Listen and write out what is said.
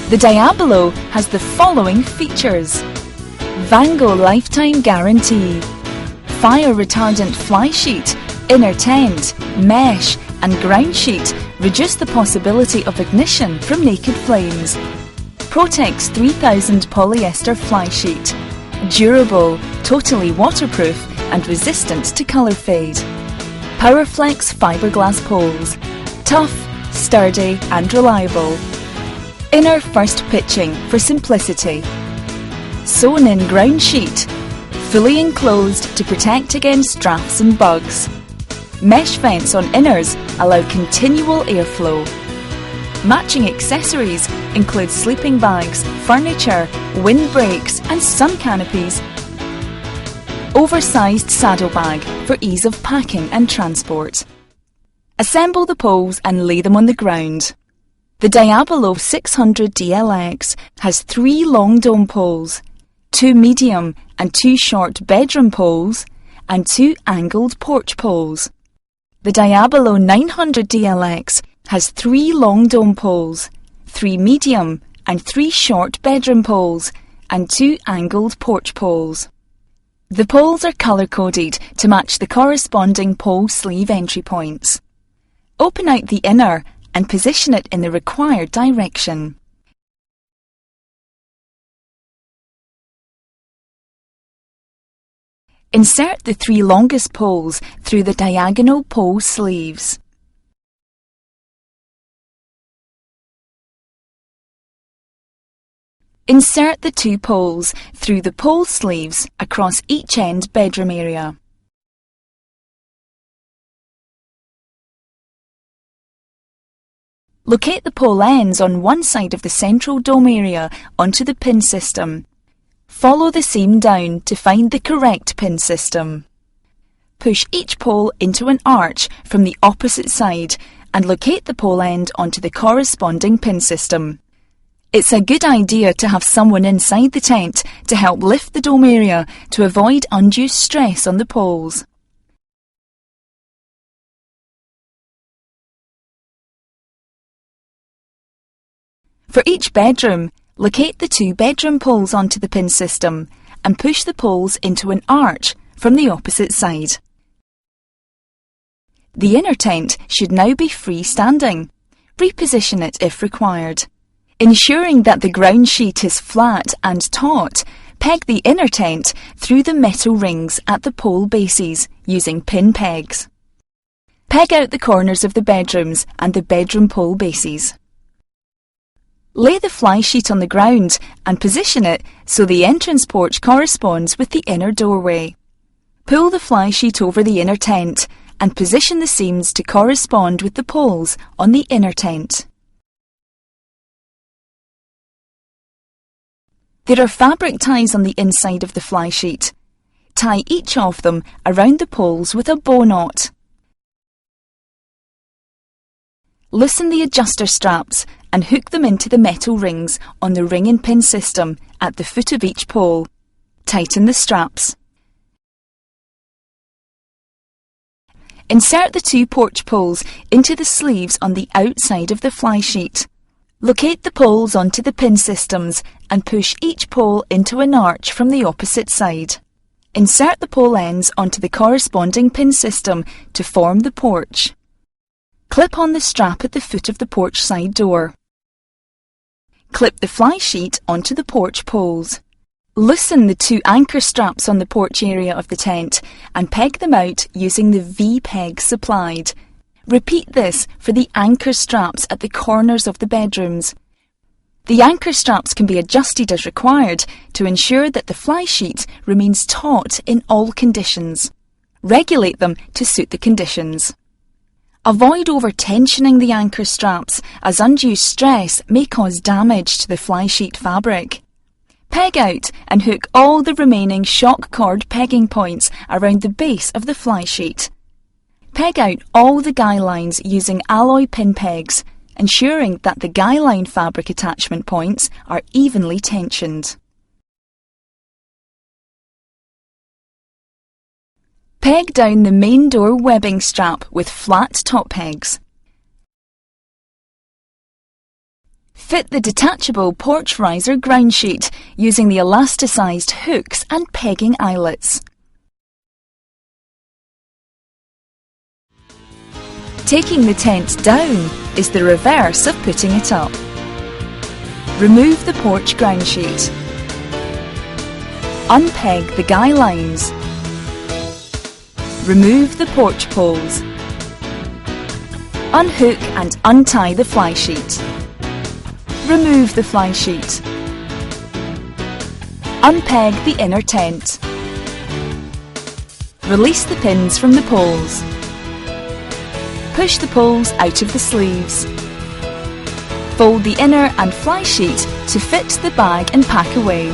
The Diablo has the following features: Vango lifetime guarantee, fire retardant fly sheet, inner tent, mesh and ground sheet reduce the possibility of ignition from naked flames. Protex 3000 polyester fly sheet, durable, totally waterproof and resistant to colour fade. Powerflex fiberglass poles, tough, sturdy and reliable. Inner first pitching for simplicity. Sewn in ground sheet, fully enclosed to protect against drafts and bugs. Mesh vents on inners allow continual airflow. Matching accessories include sleeping bags, furniture, windbreaks and sun canopies. Oversized saddlebag for ease of packing and transport. Assemble the poles and lay them on the ground. The Diablo 600 DLX has 3 long dome poles, 2 medium and 2 short bedroom poles, and 2 angled porch poles. The Diablo 900 DLX has 3 long dome poles, 3 medium and 3 short bedroom poles, and 2 angled porch poles. The poles are colour-coded to match the corresponding pole sleeve entry points. Open out the inner and position it in the required direction. Insert the 3 longest poles through the diagonal pole sleeves. Insert the 2 poles through the pole sleeves across each end bedroom area. Locate the pole ends on one side of the central dome area onto the pin system. Follow the seam down to find the correct pin system. Push each pole into an arch from the opposite side and locate the pole end onto the corresponding pin system. It's a good idea to have someone inside the tent to help lift the dome area to avoid undue stress on the poles. For each bedroom, locate the 2 bedroom poles onto the pin system and push the poles into an arch from the opposite side. The inner tent should now be freestanding. Reposition it if required. Ensuring that the ground sheet is flat and taut, peg the inner tent through the metal rings at the pole bases using pin pegs. Peg out the corners of the bedrooms and the bedroom pole bases. Lay the fly sheet on the ground and position it so the entrance porch corresponds with the inner doorway. Pull the fly sheet over the inner tent and position the seams to correspond with the poles on the inner tent. There are fabric ties on the inside of the fly sheet. Tie each of them around the poles with a bow knot. Loosen the adjuster straps and hook them into the metal rings on the ring and pin system at the foot of each pole. Tighten the straps. Insert the 2 porch poles into the sleeves on the outside of the fly sheet. Locate the poles onto the pin systems and push each pole into an arch from the opposite side. Insert the pole ends onto the corresponding pin system to form the porch. Clip on the strap at the foot of the porch side door. Clip the fly sheet onto the porch poles. Loosen the 2 anchor straps on the porch area of the tent and peg them out using the V-peg supplied. Repeat this for the anchor straps at the corners of the bedrooms. The anchor straps can be adjusted as required to ensure that the fly sheet remains taut in all conditions. Regulate them to suit the conditions. Avoid over-tensioning the anchor straps, as undue stress may cause damage to the fly sheet fabric. Peg out and hook all the remaining shock cord pegging points around the base of the fly sheet. Peg out all the guy lines using alloy pin pegs, ensuring that the guy line fabric attachment points are evenly tensioned. Peg down the main door webbing strap with flat top pegs. Fit the detachable porch riser ground sheet using the elasticized hooks and pegging eyelets. Taking the tent down is the reverse of putting it up. Remove the porch ground sheet. Unpeg the guy lines. Remove the porch poles. Unhook and untie the fly sheet. Remove the fly sheet. Unpeg the inner tent. Release the pins from the poles. Push the poles out of the sleeves. Fold the inner and fly sheet to fit the bag and pack away.